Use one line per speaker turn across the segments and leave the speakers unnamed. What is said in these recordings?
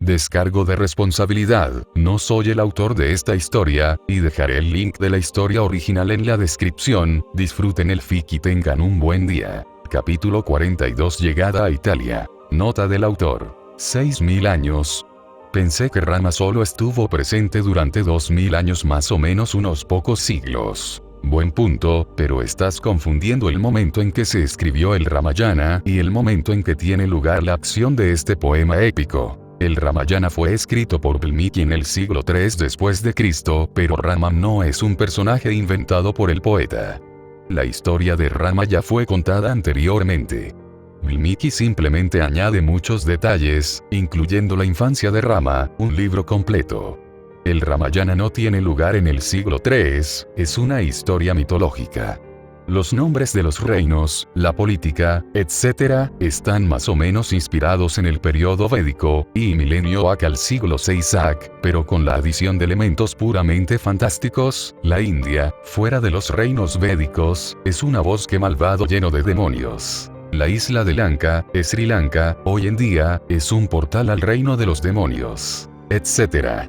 Descargo de responsabilidad, no soy el autor de esta historia, y dejaré el link de la historia original en la descripción. Disfruten el fic y tengan un buen día. Capítulo 42. Llegada a Italia. Nota del autor. 6000 años. Pensé que Rama solo estuvo presente durante 2000 años, más o menos unos pocos siglos. Buen punto, pero estás confundiendo el momento en que se escribió el Ramayana y el momento en que tiene lugar la acción de este poema épico. El Ramayana fue escrito por Valmiki en el siglo III después de Cristo, pero Rama no es un personaje inventado por el poeta. La historia de Rama ya fue contada anteriormente. Valmiki simplemente añade muchos detalles, incluyendo la infancia de Rama, un libro completo. El Ramayana no tiene lugar en el siglo III, es una historia mitológica. Los nombres de los reinos, la política, etc., están más o menos inspirados en el periodo védico, y milenio AC al siglo VI AC, pero con la adición de elementos puramente fantásticos. La India, fuera de los reinos védicos, es un bosque malvado lleno de demonios. La isla de Lanka, Sri Lanka, hoy en día, es un portal al reino de los demonios, etc.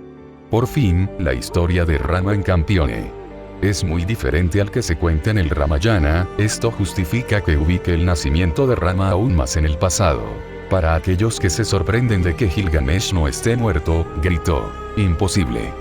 Por fin, la historia de Rama en Campione es muy diferente al que se cuenta en el Ramayana. Esto justifica que ubique el nacimiento de Rama aún más en el pasado. Para aquellos que se sorprenden de que Gilgamesh no esté muerto, gritó: imposible.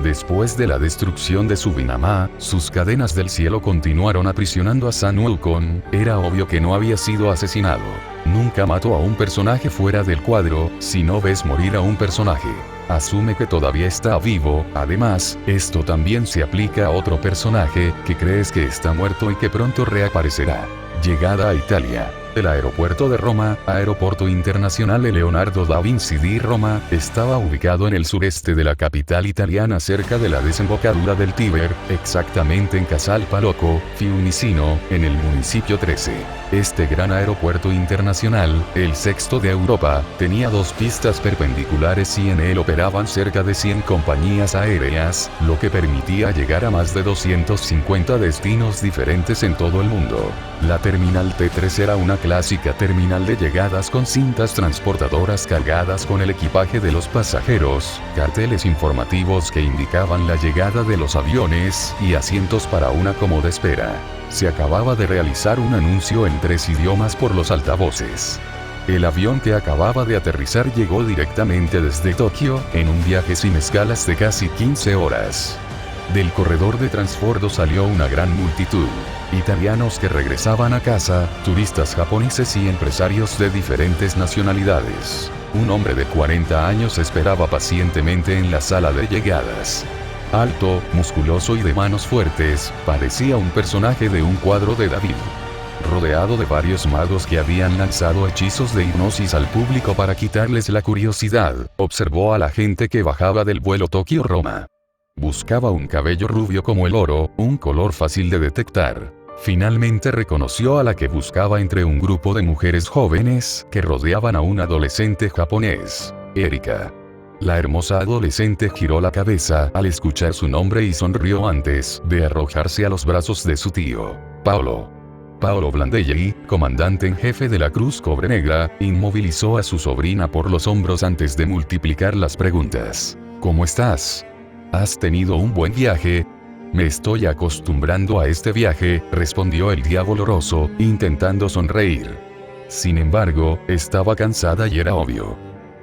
Después de la destrucción de Subinamá, sus cadenas del cielo continuaron aprisionando a San Wukong. Era obvio que no había sido asesinado. Nunca mató a un personaje fuera del cuadro. Si no ves morir a un personaje, asume que todavía está vivo. Además, esto también se aplica a otro personaje que crees que está muerto y que pronto reaparecerá. Llegada a Italia. El aeropuerto de Roma, Aeroporto Internacional Leonardo da Vinci di Roma, estaba ubicado en el sureste de la capital italiana, cerca de la desembocadura del Tíber, exactamente en Casal Palocco, Fiumicino, en el municipio 13. Este gran aeropuerto internacional, el sexto de Europa, tenía dos pistas perpendiculares y en él operaban cerca de 100 compañías aéreas, lo que permitía llegar a más de 250 destinos diferentes en todo el mundo. La terminal T3 era una clásica terminal de llegadas con cintas transportadoras cargadas con el equipaje de los pasajeros, carteles informativos que indicaban la llegada de los aviones y asientos para una cómoda espera. Se acababa de realizar un anuncio en 3 idiomas por los altavoces. El avión que acababa de aterrizar llegó directamente desde Tokio, en un viaje sin escalas de casi 15 horas. Del corredor de transbordo salió una gran multitud. Italianos que regresaban a casa, turistas japoneses y empresarios de diferentes nacionalidades. Un hombre de 40 años esperaba pacientemente en la sala de llegadas. Alto, musculoso y de manos fuertes, parecía un personaje de un cuadro de David. Rodeado de varios magos que habían lanzado hechizos de hipnosis al público para quitarles la curiosidad, observó a la gente que bajaba del vuelo Tokio-Roma. Buscaba un cabello rubio como el oro, un color fácil de detectar. Finalmente reconoció a la que buscaba entre un grupo de mujeres jóvenes que rodeaban a un adolescente japonés, Erika. La hermosa adolescente giró la cabeza al escuchar su nombre y sonrió antes de arrojarse a los brazos de su tío, Paolo. Paolo Blandelli, comandante en jefe de la Cruz Cobre Negra, inmovilizó a su sobrina por los hombros antes de multiplicar las preguntas. ¿Cómo estás? ¿Has tenido un buen viaje? Me estoy acostumbrando a este viaje, respondió el diaboloroso, intentando sonreír. Sin embargo, estaba cansada y era obvio.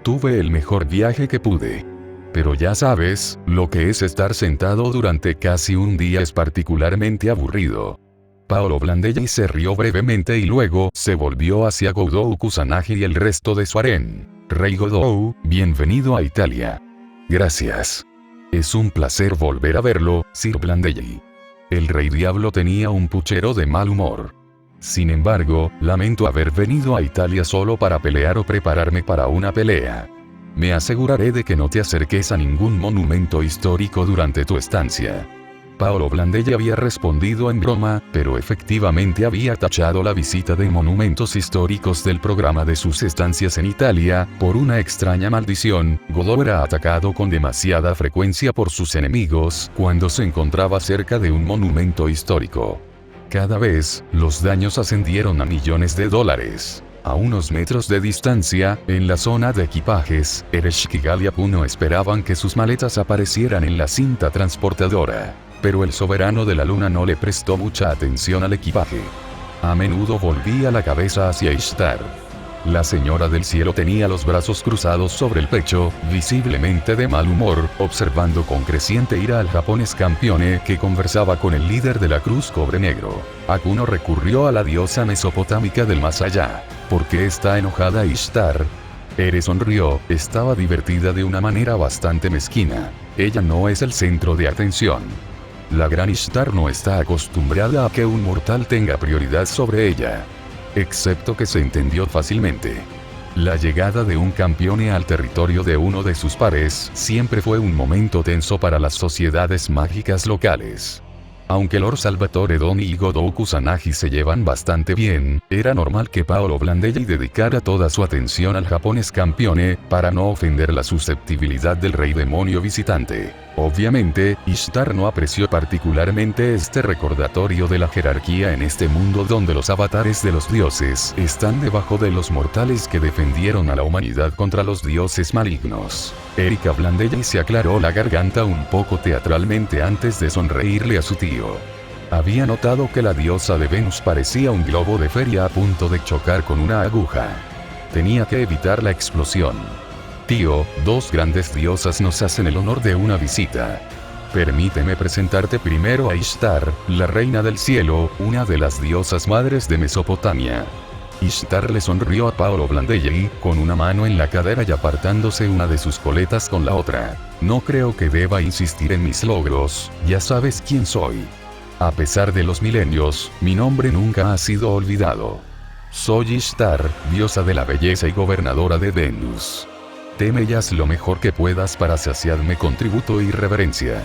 Tuve el mejor viaje que pude. Pero ya sabes, lo que es estar sentado durante casi un día es particularmente aburrido. Paolo Blandelli se rió brevemente y luego se volvió hacia Godou Kusanagi y el resto de su harén. Rey Godou, bienvenido a Italia. Gracias. Es un placer volver a verlo, Sir Blandelli. El rey diablo tenía un puchero de mal humor. Sin embargo, lamento haber venido a Italia solo para pelear o prepararme para una pelea. Me aseguraré de que no te acerques a ningún monumento histórico durante tu estancia. Paolo Blandelli había respondido en broma, pero efectivamente había tachado la visita de monumentos históricos del programa de sus estancias en Italia. Por una extraña maldición, Godou era atacado con demasiada frecuencia por sus enemigos cuando se encontraba cerca de un monumento histórico. Cada vez, los daños ascendieron a millones de dólares. A unos metros de distancia, en la zona de equipajes, Ereshkigal y Akuno esperaban que sus maletas aparecieran en la cinta transportadora. Pero el soberano de la luna no le prestó mucha atención al equipaje. A menudo volvía la cabeza hacia Ishtar. La señora del cielo tenía los brazos cruzados sobre el pecho, visiblemente de mal humor, observando con creciente ira al japonés campeone que conversaba con el líder de la Cruz Cobre Negro. Akuno recurrió a la diosa mesopotámica del más allá. ¿Por qué está enojada Ishtar? Ere sonrió, estaba divertida de una manera bastante mezquina. Ella no es el centro de atención. La gran Ishtar no está acostumbrada a que un mortal tenga prioridad sobre ella. Excepto que se entendió fácilmente. La llegada de un campeone al territorio de uno de sus pares siempre fue un momento tenso para las sociedades mágicas locales. Aunque Lord Salvatore Doni y Godou Kusanagi se llevan bastante bien, era normal que Paolo Blandelli dedicara toda su atención al japonés campeone, para no ofender la susceptibilidad del rey demonio visitante. Obviamente, Ishtar no apreció particularmente este recordatorio de la jerarquía en este mundo donde los avatares de los dioses están debajo de los mortales que defendieron a la humanidad contra los dioses malignos. Erika Blandelli se aclaró la garganta un poco teatralmente antes de sonreírle a su tío. Había notado que la diosa de Venus parecía un globo de feria a punto de chocar con una aguja. Tenía que evitar la explosión. Tío, dos grandes diosas nos hacen el honor de una visita. Permíteme presentarte primero a Ishtar, la reina del cielo, una de las diosas madres de Mesopotamia. Ishtar le sonrió a Paolo Blandelli, con una mano en la cadera y apartándose una de sus coletas con la otra. No creo que deba insistir en mis logros, ya sabes quién soy. A pesar de los milenios, mi nombre nunca ha sido olvidado. Soy Ishtar, diosa de la belleza y gobernadora de Venus. Teme y haz lo mejor que puedas para saciarme con tributo y reverencia.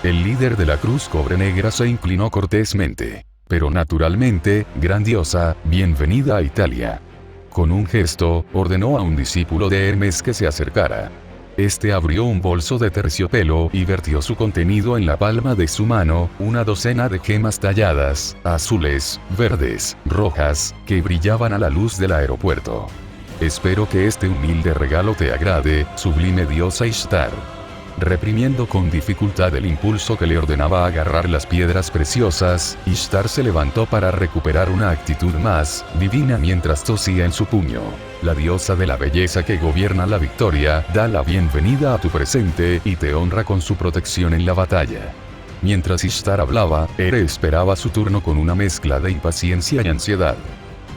El líder de la Cruz Cobre Negra se inclinó cortésmente. Pero naturalmente, gran diosa, bienvenida a Italia. Con un gesto, ordenó a un discípulo de Hermes que se acercara. Este abrió un bolso de terciopelo y vertió su contenido en la palma de su mano, una docena de gemas talladas, azules, verdes, rojas, que brillaban a la luz del aeropuerto. Espero que este humilde regalo te agrade, sublime diosa Ishtar. Reprimiendo con dificultad el impulso que le ordenaba agarrar las piedras preciosas, Ishtar se levantó para recuperar una actitud más divina mientras tosía en su puño. La diosa de la belleza que gobierna la victoria, da la bienvenida a tu presente y te honra con su protección en la batalla. Mientras Ishtar hablaba, Ere esperaba su turno con una mezcla de impaciencia y ansiedad.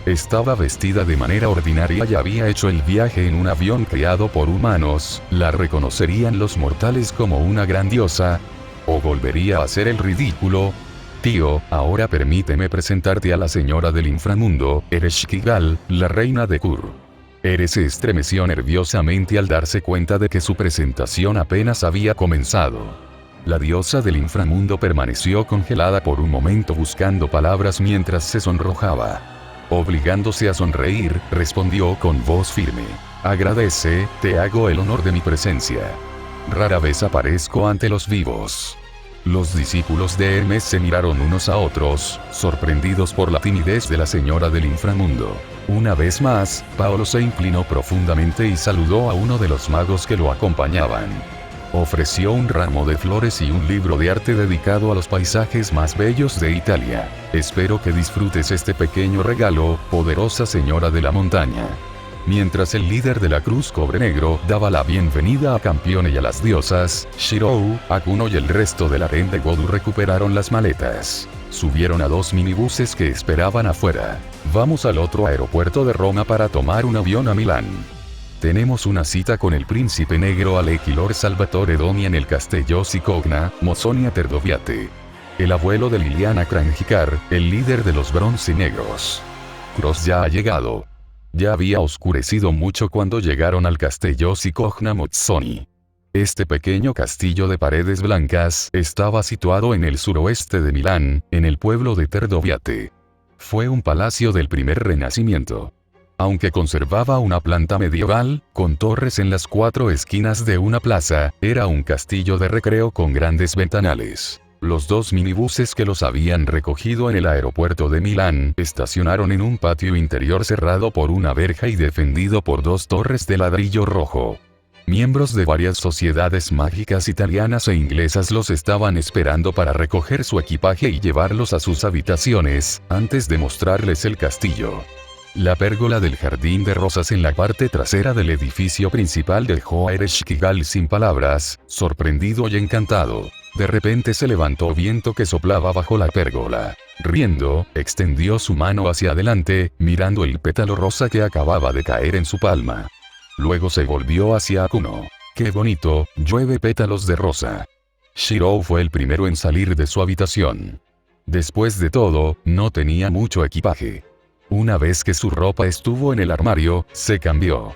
Estaba vestida de manera ordinaria y había hecho el viaje en un avión creado por humanos. ¿La reconocerían los mortales como una gran diosa? ¿O volvería a hacer el ridículo? Tío, ahora permíteme presentarte a la señora del inframundo, Ereshkigal, la reina de Kur. Ere se estremeció nerviosamente al darse cuenta de que su presentación apenas había comenzado. La diosa del inframundo permaneció congelada por un momento buscando palabras mientras se sonrojaba. Obligándose a sonreír, respondió con voz firme. Agradece, te hago el honor de mi presencia. Rara vez aparezco ante los vivos. Los discípulos de Hermes se miraron unos a otros, sorprendidos por la timidez de la señora del inframundo. Una vez más, Paolo se inclinó profundamente y saludó a uno de los magos que lo acompañaban. Ofreció un ramo de flores y un libro de arte dedicado a los paisajes más bellos de Italia. Espero que disfrutes este pequeño regalo, poderosa señora de la montaña. Mientras el líder de la Cruz Cobre Negro daba la bienvenida a Campione y a las diosas, Shirou, Akuno y el resto del harén de Godou recuperaron las maletas. Subieron a dos minibuses que esperaban afuera. Vamos al otro aeropuerto de Roma para tomar un avión a Milán. Tenemos una cita con el príncipe negro Alec y Lord Salvatore Doni en el Castello Sicogna, Mozzonia Terdoviate. El abuelo de Liliana Cranjicar, el líder de los broncenegros. Cross ya ha llegado. Ya había oscurecido mucho cuando llegaron al Castello Sicogna Mozzoni. Este pequeño castillo de paredes blancas estaba situado en el suroeste de Milán, en el pueblo de Terdoviate. Fue un palacio del primer Renacimiento. Aunque conservaba una planta medieval, con torres en las cuatro esquinas de una plaza, era un castillo de recreo con grandes ventanales. Los dos minibuses que los habían recogido en el aeropuerto de Milán estacionaron en un patio interior cerrado por una verja y defendido por dos torres de ladrillo rojo. Miembros de varias sociedades mágicas italianas e inglesas los estaban esperando para recoger su equipaje y llevarlos a sus habitaciones, antes de mostrarles el castillo. La pérgola del jardín de rosas en la parte trasera del edificio principal dejó a Ereshkigal sin palabras, sorprendido y encantado. De repente se levantó viento que soplaba bajo la pérgola. Riendo, extendió su mano hacia adelante, mirando el pétalo rosa que acababa de caer en su palma. Luego se volvió hacia Akuno. ¡Qué bonito! Llueve pétalos de rosa. Shirou fue el primero en salir de su habitación. Después de todo, no tenía mucho equipaje. Una vez que su ropa estuvo en el armario, se cambió.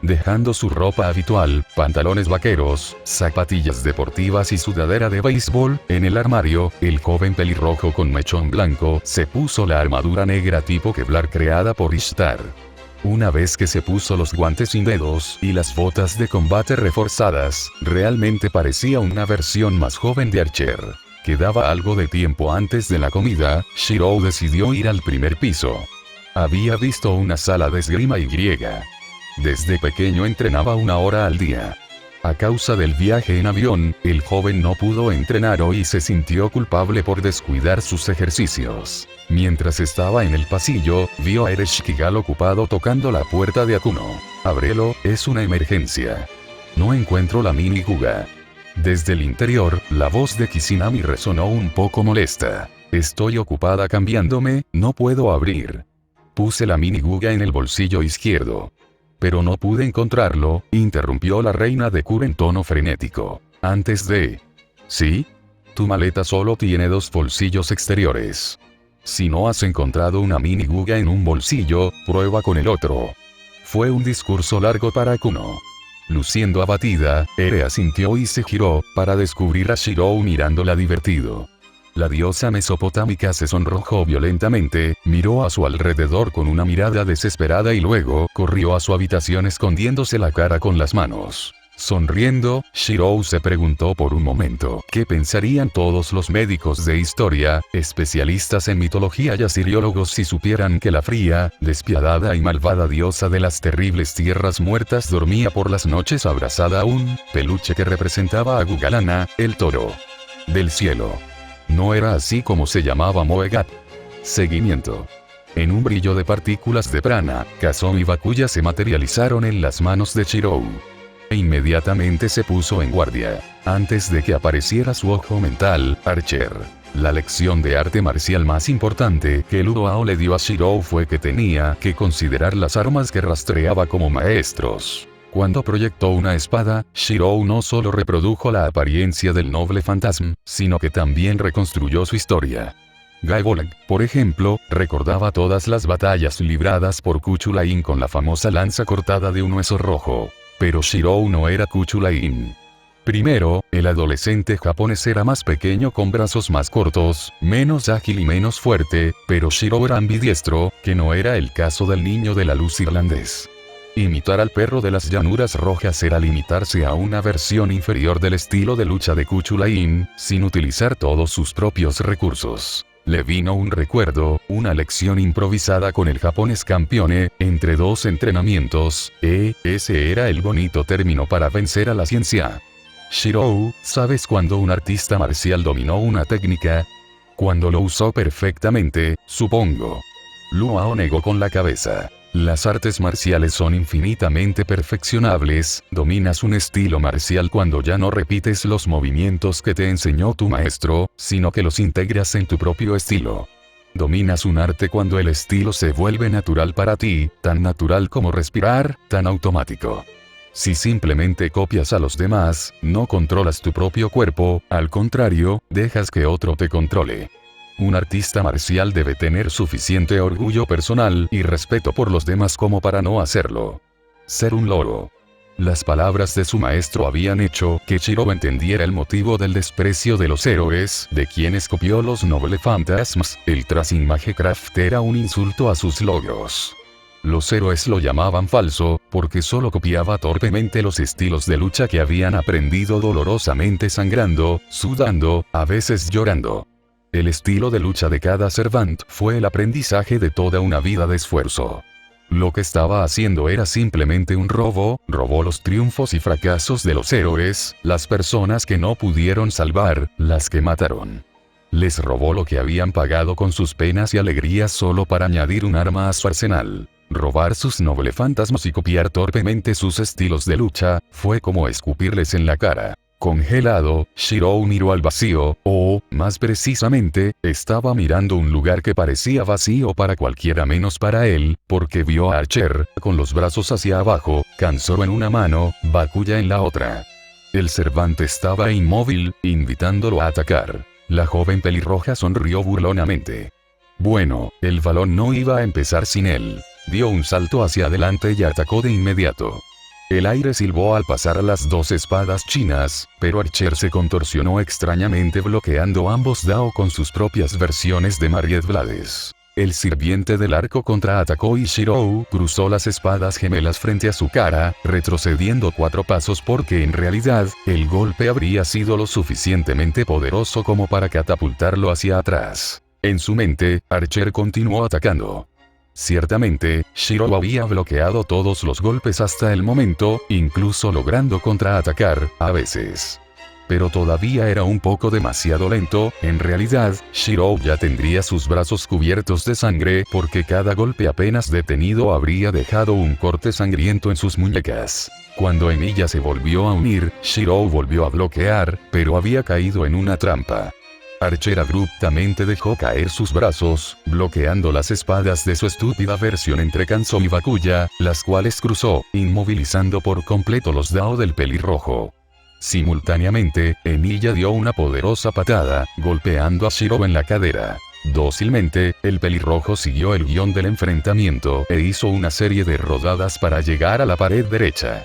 Dejando su ropa habitual, pantalones vaqueros, zapatillas deportivas y sudadera de béisbol, en el armario, el joven pelirrojo con mechón blanco se puso la armadura negra tipo Kevlar creada por Ishtar. Una vez que se puso los guantes sin dedos y las botas de combate reforzadas, realmente parecía una versión más joven de Archer. Quedaba algo de tiempo antes de la comida, Shirou decidió ir al primer piso. Había visto una sala de esgrima y griega. Desde pequeño entrenaba 1 hora al día. A causa del viaje en avión, el joven no pudo entrenar hoy y se sintió culpable por descuidar sus ejercicios. Mientras estaba en el pasillo, vio a Ereshkigal ocupado tocando la puerta de Akuno. «Ábrelo, es una emergencia. No encuentro la miniguga». Desde el interior, la voz de Kisinami resonó un poco molesta. «Estoy ocupada cambiándome, no puedo abrir». Puse la miniguga en el bolsillo izquierdo. «Pero no pude encontrarlo», interrumpió la reina de Kur en tono frenético. «Antes de...» «¿Sí? Tu maleta solo tiene 2 bolsillos exteriores. Si no has encontrado una miniguga en un bolsillo, prueba con el otro». Fue un discurso largo para Akuno. Luciendo abatida, Ere asintió y se giró, para descubrir a Shirou mirándola divertido. La diosa mesopotámica se sonrojó violentamente, miró a su alrededor con una mirada desesperada y luego corrió a su habitación escondiéndose la cara con las manos. Sonriendo, Shirou se preguntó por un momento qué pensarían todos los médicos de historia, especialistas en mitología y asiriólogos si supieran que la fría, despiadada y malvada diosa de las terribles tierras muertas dormía por las noches abrazada a un peluche que representaba a Gugalana, el toro del cielo. No era así como se llamaba Moegat. Seguimiento. En un brillo de partículas de prana, Kazome y Bakuya se materializaron en las manos de Shirou. E inmediatamente se puso en guardia. Antes de que apareciera su ojo mental, Archer. La lección de arte marcial más importante que Ludoao le dio a Shirou fue que tenía que considerar las armas que rastreaba como maestros. Cuando proyectó una espada, Shirou no solo reprodujo la apariencia del noble fantasma, sino que también reconstruyó su historia. Gaebolg, por ejemplo, recordaba todas las batallas libradas por Kuchulain con la famosa lanza cortada de un hueso rojo. Pero Shirou no era Kuchulain. Primero, el adolescente japonés era más pequeño con brazos más cortos, menos ágil y menos fuerte, pero Shirou era ambidiestro, que no era el caso del niño de la luz irlandés. Imitar al perro de las llanuras rojas era limitarse a una versión inferior del estilo de lucha de Kuchulain, sin utilizar todos sus propios recursos. Le vino un recuerdo, una lección improvisada con el japonés campeone, entre 2 entrenamientos, ese era el bonito término para vencer a la ciencia. Shirou, ¿sabes cuándo un artista marcial dominó una técnica? Cuando lo usó perfectamente, supongo. Ludoao negó con la cabeza. Las artes marciales son infinitamente perfeccionables, dominas un estilo marcial cuando ya no repites los movimientos que te enseñó tu maestro, sino que los integras en tu propio estilo. Dominas un arte cuando el estilo se vuelve natural para ti, tan natural como respirar, tan automático. Si simplemente copias a los demás, no controlas tu propio cuerpo, al contrario, dejas que otro te controle. Un artista marcial debe tener suficiente orgullo personal y respeto por los demás como para no hacerlo. Ser un loro. Las palabras de su maestro habían hecho que Shirou entendiera el motivo del desprecio de los héroes, de quienes copió los Noble Phantasms. El Tracing Magecraft era un insulto a sus logros. Los héroes lo llamaban falso, porque solo copiaba torpemente los estilos de lucha que habían aprendido dolorosamente sangrando, sudando, a veces llorando. El estilo de lucha de cada servant fue el aprendizaje de toda una vida de esfuerzo. Lo que estaba haciendo era simplemente un robo, robó los triunfos y fracasos de los héroes, las personas que no pudieron salvar, las que mataron. Les robó lo que habían pagado con sus penas y alegrías solo para añadir un arma a su arsenal. Robar sus nobles fantasmas y copiar torpemente sus estilos de lucha, fue como escupirles en la cara. Congelado, Shirou miró al vacío, o, más precisamente, estaba mirando un lugar que parecía vacío para cualquiera menos para él, porque vio a Archer, con los brazos hacia abajo, Kanzoro en una mano, Bakuya en la otra. El servante estaba inmóvil, invitándolo a atacar. La joven pelirroja sonrió burlonamente. Bueno, el balón no iba a empezar sin él. Dio un salto hacia adelante y atacó de inmediato. El aire silbó al pasar las dos espadas chinas, pero Archer se contorsionó extrañamente bloqueando ambos Dao con sus propias versiones de Mariette Blades. El sirviente del arco contraatacó y Shirou cruzó las espadas gemelas frente a su cara, retrocediendo 4 pasos porque en realidad, el golpe habría sido lo suficientemente poderoso como para catapultarlo hacia atrás. En su mente, Archer continuó atacando. Ciertamente, Shirou había bloqueado todos los golpes hasta el momento, incluso logrando contraatacar, a veces. Pero todavía era un poco demasiado lento, en realidad, Shirou ya tendría sus brazos cubiertos de sangre porque cada golpe apenas detenido habría dejado un corte sangriento en sus muñecas. Cuando Emilia se volvió a unir, Shirou volvió a bloquear, pero había caído en una trampa. Archer abruptamente dejó caer sus brazos, bloqueando las espadas de su estúpida versión entre Kanzou y Bakuya, las cuales cruzó, inmovilizando por completo los Dao del pelirrojo. Simultáneamente, Emilia dio una poderosa patada, golpeando a Shirou en la cadera. Dócilmente, el pelirrojo siguió el guión del enfrentamiento e hizo una serie de rodadas para llegar a la pared derecha.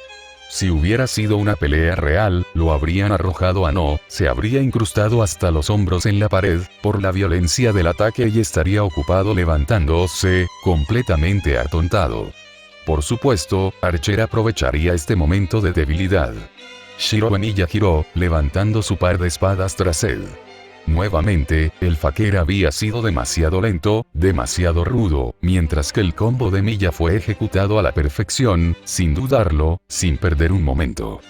Si hubiera sido una pelea real, lo habrían arrojado a no, se habría incrustado hasta los hombros en la pared, por la violencia del ataque y estaría ocupado levantándose, completamente atontado. Por supuesto, Archer aprovecharía este momento de debilidad. Shirou Emilia giró, levantando su par de espadas tras él. Nuevamente, el fakir había sido demasiado lento, demasiado rudo, mientras que el combo de Emilia fue ejecutado a la perfección, sin dudarlo, sin perder un momento.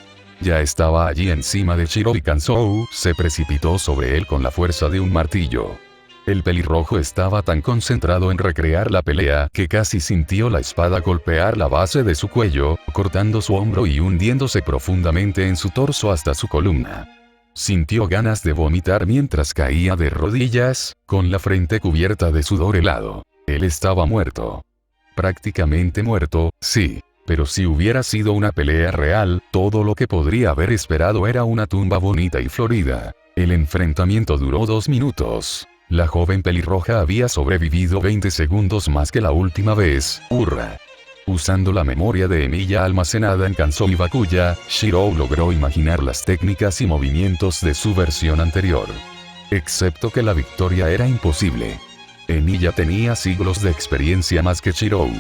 Ya estaba allí encima de Shirou y Kanzou se precipitó sobre él con la fuerza de un martillo. El pelirrojo estaba tan concentrado en recrear la pelea que casi sintió la espada golpear la base de su cuello, cortando su hombro y hundiéndose profundamente en su torso hasta su columna. Sintió ganas de vomitar mientras caía de rodillas, con la frente cubierta de sudor helado. Él estaba muerto. Prácticamente muerto, sí. Pero si hubiera sido una pelea real, todo lo que podría haber esperado era una tumba bonita y florida. El enfrentamiento duró 2 minutos. La joven pelirroja había sobrevivido 20 segundos más que la última vez, ¡hurra! Usando la memoria de Emilia almacenada en Kanzou y Bakuya, Shirou logró imaginar las técnicas y movimientos de su versión anterior. Excepto que la victoria era imposible. Emilia tenía siglos de experiencia más que Shirou.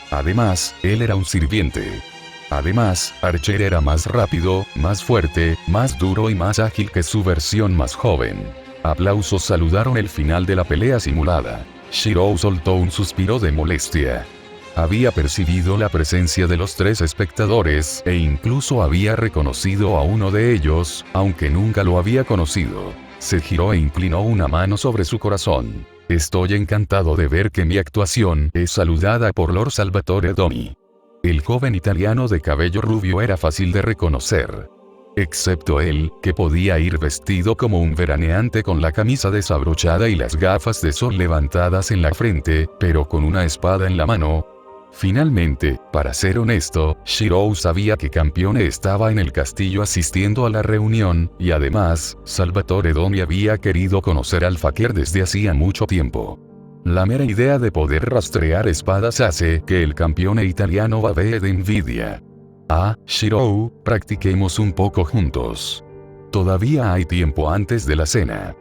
Además, él era un sirviente. Además, Archer era más rápido, más fuerte, más duro y más ágil que su versión más joven. Aplausos saludaron el final de la pelea simulada. Shirou soltó un suspiro de molestia. Había percibido la presencia de los 3 espectadores, e incluso había reconocido a uno de ellos, aunque nunca lo había conocido. Se giró e inclinó una mano sobre su corazón. Estoy encantado de ver que mi actuación es saludada por Lord Salvatore Domi. El joven italiano de cabello rubio era fácil de reconocer. Excepto él, que podía ir vestido como un veraneante con la camisa desabrochada y las gafas de sol levantadas en la frente, pero con una espada en la mano. Finalmente, para ser honesto, Shirou sabía que Campione estaba en el castillo asistiendo a la reunión, y además, Salvatore Domi había querido conocer al fakir desde hacía mucho tiempo. La mera idea de poder rastrear espadas hace que el Campione italiano babee de envidia. Ah, Shirou, practiquemos un poco juntos. Todavía hay tiempo antes de la cena.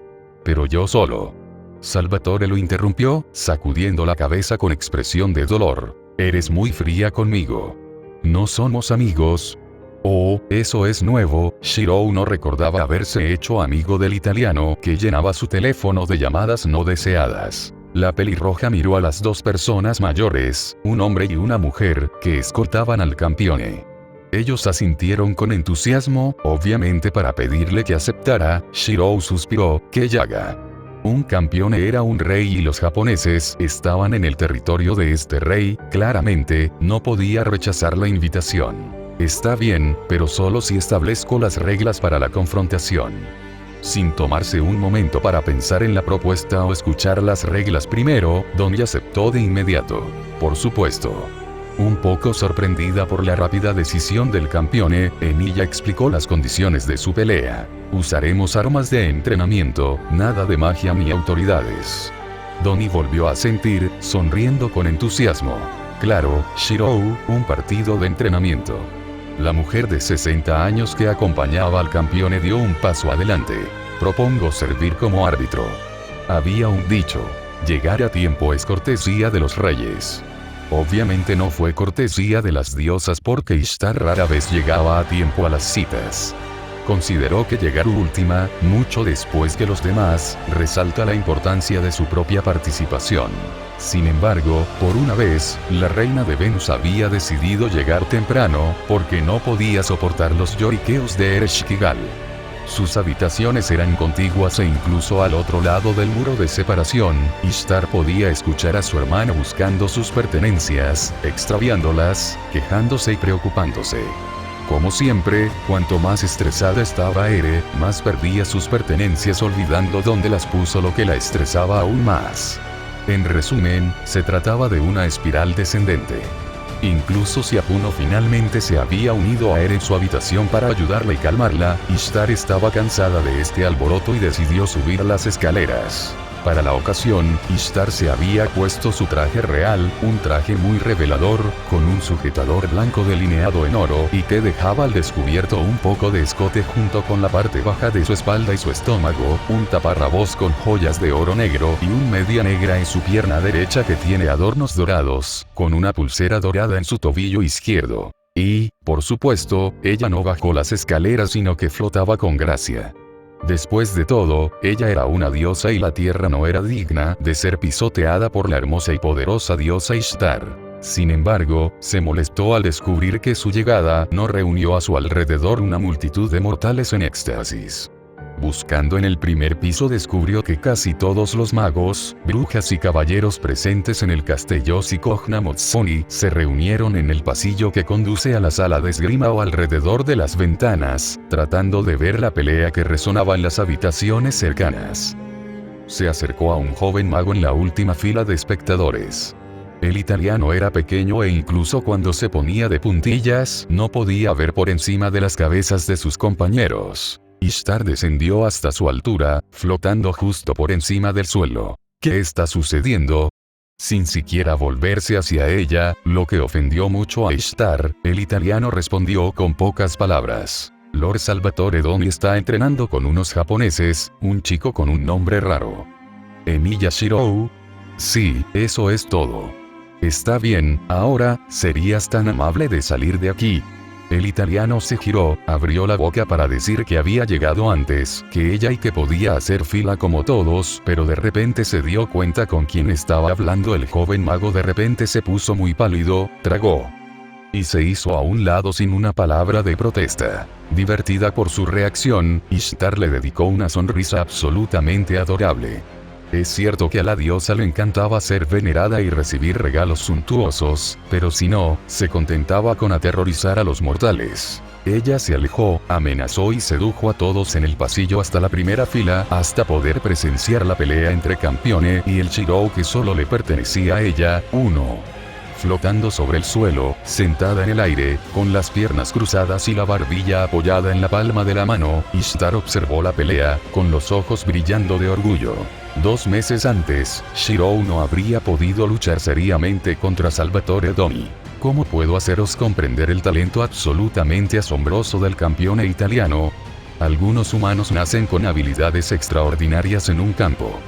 Pero yo solo. Salvatore lo interrumpió, sacudiendo la cabeza con expresión de dolor. Eres muy fría conmigo. ¿No somos amigos? Oh, eso es nuevo. Shirou no recordaba haberse hecho amigo del italiano que llenaba su teléfono de llamadas no deseadas. La pelirroja miró a las dos personas mayores, un hombre y una mujer, que escoltaban al campione. Ellos asintieron con entusiasmo, obviamente para pedirle que aceptara. Shirou suspiró, que yaga. Un campione era un rey y los japoneses estaban en el territorio de este rey, claramente, no podía rechazar la invitación. Está bien, pero solo si establezco las reglas para la confrontación. Sin tomarse un momento para pensar en la propuesta o escuchar las reglas primero, Donnie aceptó de inmediato. Por supuesto. Un poco sorprendida por la rápida decisión del campione, Emilia explicó las condiciones de su pelea. Usaremos armas de entrenamiento, nada de magia ni autoridades. Donnie volvió a sentir, sonriendo con entusiasmo. Claro, Shirou, un partido de entrenamiento. La mujer de 60 años que acompañaba al campione dio un paso adelante. Propongo servir como árbitro. Había un dicho. Llegar a tiempo es cortesía de los reyes. Obviamente no fue cortesía de las diosas porque Ishtar rara vez llegaba a tiempo a las citas. Consideró que llegar última, mucho después que los demás, resalta la importancia de su propia participación. Sin embargo, por una vez, la reina de Venus había decidido llegar temprano, porque no podía soportar los lloriqueos de Ereshkigal. Sus habitaciones eran contiguas e incluso al otro lado del muro de separación, Ishtar podía escuchar a su hermana buscando sus pertenencias, extraviándolas, quejándose y preocupándose. Como siempre, cuanto más estresada estaba Ere, más perdía sus pertenencias olvidando dónde las puso, lo que la estresaba aún más. En resumen, se trataba de una espiral descendente. Incluso si Apuno finalmente se había unido a Ere en su habitación para ayudarla y calmarla, Ishtar estaba cansada de este alboroto y decidió subir las escaleras. Para la ocasión, Ishtar se había puesto su traje real, un traje muy revelador, con un sujetador blanco delineado en oro y que dejaba al descubierto un poco de escote junto con la parte baja de su espalda y su estómago, un taparrabos con joyas de oro negro y un media negra en su pierna derecha que tiene adornos dorados, con una pulsera dorada en su tobillo izquierdo. Y, por supuesto, ella no bajó las escaleras sino que flotaba con gracia. Después de todo, ella era una diosa y la tierra no era digna de ser pisoteada por la hermosa y poderosa diosa Ishtar. Sin embargo, se molestó al descubrir que su llegada no reunió a su alrededor una multitud de mortales en éxtasis. Buscando en el primer piso descubrió que casi todos los magos, brujas y caballeros presentes en el Castello Shikojna Motsoni se reunieron en el pasillo que conduce a la sala de esgrima o alrededor de las ventanas, tratando de ver la pelea que resonaba en las habitaciones cercanas. Se acercó a un joven mago en la última fila de espectadores. El italiano era pequeño e incluso cuando se ponía de puntillas, no podía ver por encima de las cabezas de sus compañeros. Ishtar descendió hasta su altura, flotando justo por encima del suelo. ¿Qué está sucediendo? Sin siquiera volverse hacia ella, lo que ofendió mucho a Ishtar, el italiano respondió con pocas palabras. Lord Salvatore Donnie está entrenando con unos japoneses, un chico con un nombre raro. Emilia Shirou. Sí, eso es todo. Está bien, ahora, ¿serías tan amable de salir de aquí? El italiano se giró, abrió la boca para decir que había llegado antes que ella y que podía hacer fila como todos, pero de repente se dio cuenta con quién estaba hablando. El joven mago de repente se puso muy pálido, tragó y se hizo a un lado sin una palabra de protesta. Divertida por su reacción, Ishtar le dedicó una sonrisa absolutamente adorable. Es cierto que a la diosa le encantaba ser venerada y recibir regalos suntuosos, pero si no, se contentaba con aterrorizar a los mortales. Ella se alejó, amenazó y sedujo a todos en el pasillo hasta la primera fila, hasta poder presenciar la pelea entre Campione y el Shirou que solo le pertenecía a ella, flotando sobre el suelo, sentada en el aire, con las piernas cruzadas y la barbilla apoyada en la palma de la mano, Ishtar observó la pelea, con los ojos brillando de orgullo. 2 meses antes, Shirou no habría podido luchar seriamente contra Salvatore Donnie. ¿Cómo puedo haceros comprender el talento absolutamente asombroso del campione italiano? Algunos humanos nacen con habilidades extraordinarias en un campo.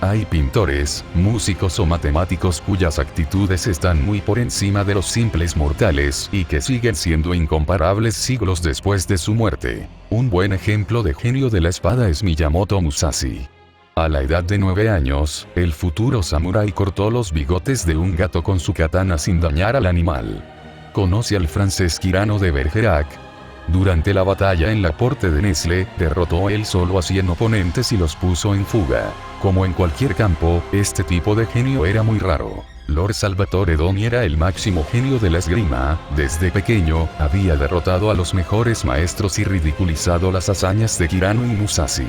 Hay pintores, músicos o matemáticos cuyas actitudes están muy por encima de los simples mortales y que siguen siendo incomparables siglos después de su muerte. Un buen ejemplo de genio de la espada es Miyamoto Musashi. A la edad de 9 años, el futuro samurái cortó los bigotes de un gato con su katana sin dañar al animal. Conoce al francés Cyrano de Bergerac. Durante la batalla en la Porte de Nesle, derrotó él solo a 100 oponentes y los puso en fuga. Como en cualquier campo, este tipo de genio era muy raro. Lord Salvatore Doni era el máximo genio de la esgrima. Desde pequeño, había derrotado a los mejores maestros y ridiculizado las hazañas de Cyrano y Musashi.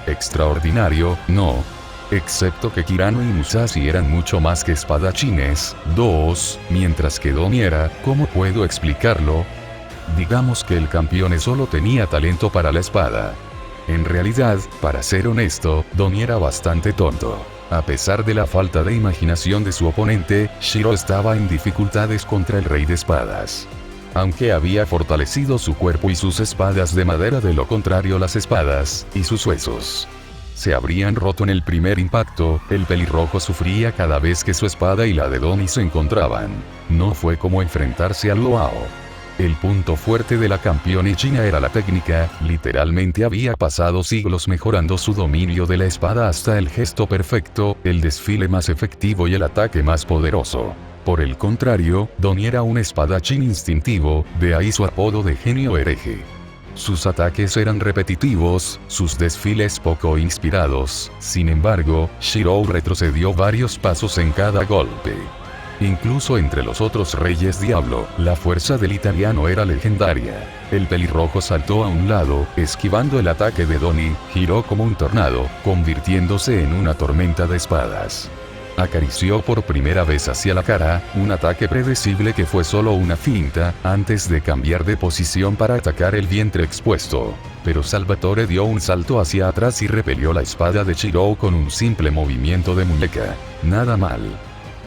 Extraordinario, no. Excepto que Cyrano y Musashi eran mucho más que espadachines. 2. Mientras que Doni era, ¿cómo puedo explicarlo? Digamos que el campeón solo tenía talento para la espada. En realidad, para ser honesto, Doni era bastante tonto. A pesar de la falta de imaginación de su oponente, Shiro estaba en dificultades contra el rey de espadas. Aunque había fortalecido su cuerpo y sus espadas de madera, de lo contrario las espadas y sus huesos se habrían roto en el primer impacto. El pelirrojo sufría cada vez que su espada y la de Doni se encontraban. No fue como enfrentarse al Luao. El punto fuerte de la campeona china era la técnica. Literalmente había pasado siglos mejorando su dominio de la espada hasta el gesto perfecto, el desfile más efectivo y el ataque más poderoso. Por el contrario, Doni era un espadachín instintivo, de ahí su apodo de genio hereje. Sus ataques eran repetitivos, sus desfiles poco inspirados. Sin embargo, Shiro retrocedió varios pasos en cada golpe. Incluso entre los otros reyes diablo, la fuerza del italiano era legendaria. El pelirrojo saltó a un lado, esquivando el ataque de Doni, giró como un tornado, convirtiéndose en una tormenta de espadas. Acarició por primera vez hacia la cara, un ataque predecible que fue solo una finta, antes de cambiar de posición para atacar el vientre expuesto. Pero Salvatore dio un salto hacia atrás y repelió la espada de Shiro con un simple movimiento de muñeca. Nada mal.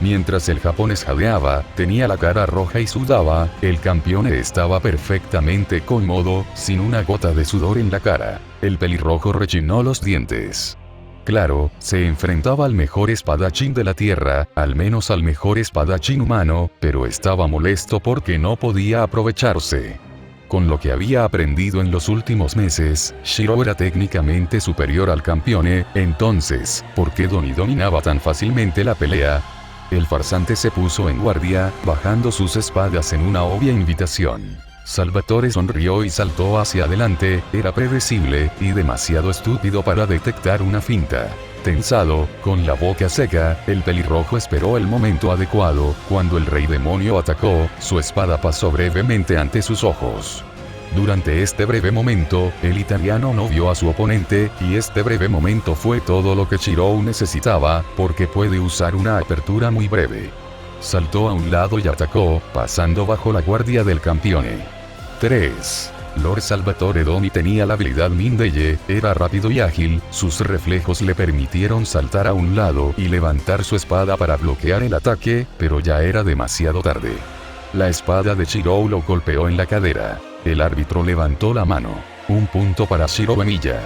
Mientras el japonés jadeaba, tenía la cara roja y sudaba, el campeón estaba perfectamente cómodo, sin una gota de sudor en la cara. El pelirrojo rechinó los dientes. Claro, se enfrentaba al mejor espadachín de la tierra, al menos al mejor espadachín humano, pero estaba molesto porque no podía aprovecharse. Con lo que había aprendido en los últimos meses, Shiro era técnicamente superior al campeón. Entonces, ¿por qué Doni dominaba tan fácilmente la pelea? El farsante se puso en guardia, bajando sus espadas en una obvia invitación. Salvatore sonrió y saltó hacia adelante. Era predecible, y demasiado estúpido para detectar una finta. Tensado, con la boca seca, el pelirrojo esperó el momento adecuado. Cuando el rey demonio atacó, su espada pasó brevemente ante sus ojos. Durante este breve momento, el italiano no vio a su oponente, y este breve momento fue todo lo que Shiro necesitaba, porque puede usar una apertura muy breve. Saltó a un lado y atacó, pasando bajo la guardia del campeón. 3. Lord Salvatore Doni tenía la habilidad Mindeye, era rápido y ágil, sus reflejos le permitieron saltar a un lado y levantar su espada para bloquear el ataque, pero ya era demasiado tarde. La espada de Shiro lo golpeó en la cadera. El árbitro levantó la mano. Un punto para Shiro Emilla.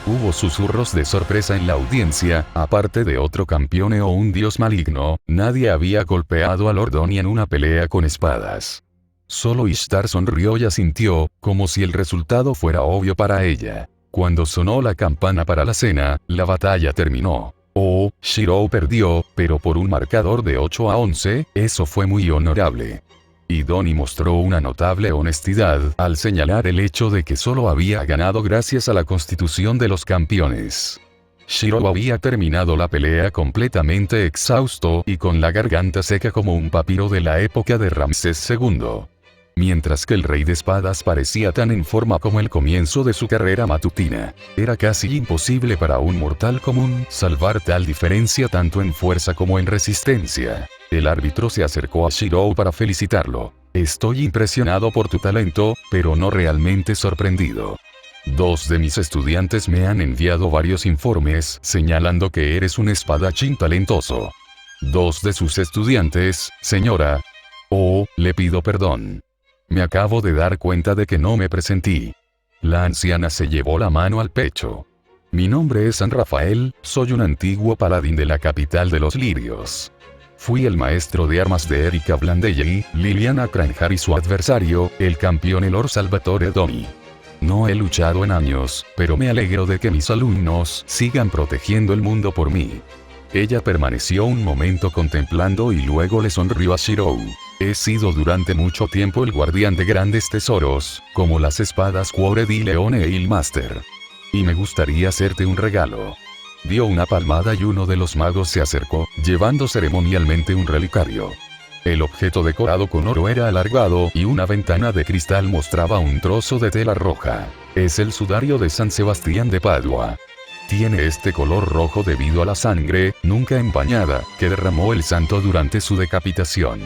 Hubo susurros de sorpresa en la audiencia. Aparte de otro campeón o un dios maligno, nadie había golpeado a Lord Doni en una pelea con espadas. Solo Ishtar sonrió y asintió, como si el resultado fuera obvio para ella. Cuando sonó la campana para la cena, la batalla terminó. Shiro perdió, pero por un marcador de 8-11, eso fue muy honorable. Y Doni mostró una notable honestidad al señalar el hecho de que solo había ganado gracias a la constitución de los campeones. Shiro había terminado la pelea completamente exhausto y con la garganta seca como un papiro de la época de Ramsés II. Mientras que el rey de espadas parecía tan en forma como el comienzo de su carrera matutina. Era casi imposible para un mortal común salvar tal diferencia tanto en fuerza como en resistencia. El árbitro se acercó a Shiro para felicitarlo. Estoy impresionado por tu talento, pero no realmente sorprendido. 2 de mis estudiantes me han enviado varios informes señalando que eres un espadachín talentoso. 2 de sus estudiantes, señora. Le pido perdón. Me acabo de dar cuenta de que no me presentí. La anciana se llevó la mano al pecho. Mi nombre es San Rafael, soy un antiguo paladín de la capital de los lirios. Fui el maestro de armas de Erika Blandelli, Liliana Cranjar y su adversario, el campeón Elor Salvatore Domi. No he luchado en años, pero me alegro de que mis alumnos sigan protegiendo el mundo por mí. Ella permaneció un momento contemplando y luego le sonrió a Shirou. He sido durante mucho tiempo el guardián de grandes tesoros, como las espadas Cuore di Leone e il Master. Y me gustaría hacerte un regalo. Dio una palmada y uno de los magos se acercó, llevando ceremonialmente un relicario. El objeto decorado con oro era alargado y una ventana de cristal mostraba un trozo de tela roja. Es el sudario de San Sebastián de Padua. Tiene este color rojo debido a la sangre, nunca empañada, que derramó el santo durante su decapitación.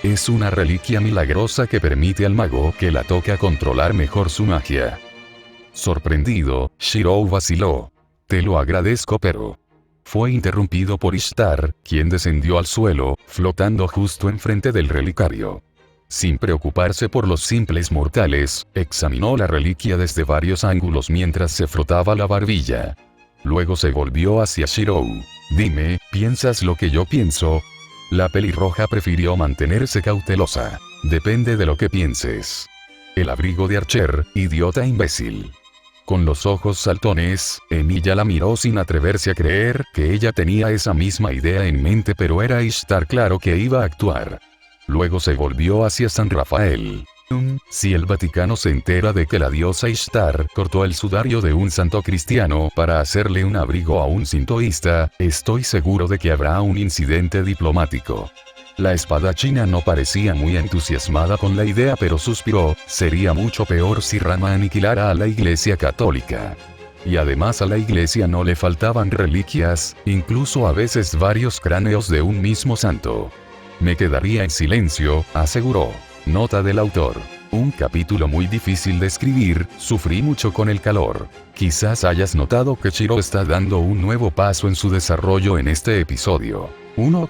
Es una reliquia milagrosa que permite al mago que la toque a controlar mejor su magia. Sorprendido, Shirou vaciló. Te lo agradezco, pero... Fue interrumpido por Ishtar, quien descendió al suelo, flotando justo enfrente del relicario. Sin preocuparse por los simples mortales, examinó la reliquia desde varios ángulos mientras se frotaba la barbilla. Luego se volvió hacia Shirou. Dime, ¿piensas lo que yo pienso? La pelirroja prefirió mantenerse cautelosa. Depende de lo que pienses. El abrigo de Archer, idiota imbécil. Con los ojos saltones, Emilia la miró sin atreverse a creer que ella tenía esa misma idea en mente, pero era Ishtar claro que iba a actuar. Luego se volvió hacia San Rafael. Si el Vaticano se entera de que la diosa Ishtar cortó el sudario de un santo cristiano para hacerle un abrigo a un sintoísta, estoy seguro de que habrá un incidente diplomático. La espadachina no parecía muy entusiasmada con la idea, pero suspiró, sería mucho peor si Rama aniquilara a la Iglesia Católica. Y además a la Iglesia no le faltaban reliquias, incluso a veces varios cráneos de un mismo santo. Me quedaría en silencio, aseguró. Nota del autor. Un capítulo muy difícil de escribir, sufrí mucho con el calor. Quizás hayas notado que Shiro está dando un nuevo paso en su desarrollo en este episodio.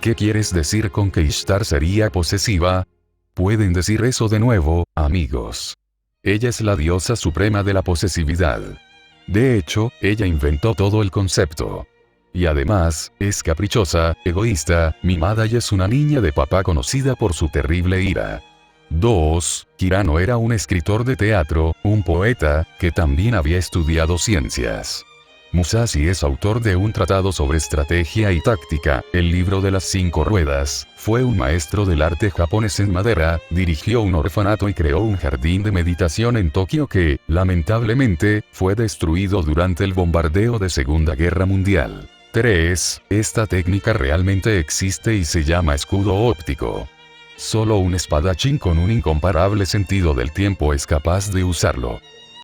¿Qué quieres decir con que Ishtar sería posesiva? Pueden decir eso de nuevo, amigos. Ella es la diosa suprema de la posesividad. De hecho, ella inventó todo el concepto. Y además, es caprichosa, egoísta, mimada y es una niña de papá conocida por su terrible ira. 2. Kirano era un escritor de teatro, un poeta, que también había estudiado ciencias. Musashi es autor de un tratado sobre estrategia y táctica, el libro de las 5 ruedas, fue un maestro del arte japonés en madera, dirigió un orfanato y creó un jardín de meditación en Tokio que, lamentablemente, fue destruido durante el bombardeo de Segunda Guerra Mundial. 3. Esta técnica realmente existe y se llama escudo óptico. Solo un espadachín con un incomparable sentido del tiempo es capaz de usarlo.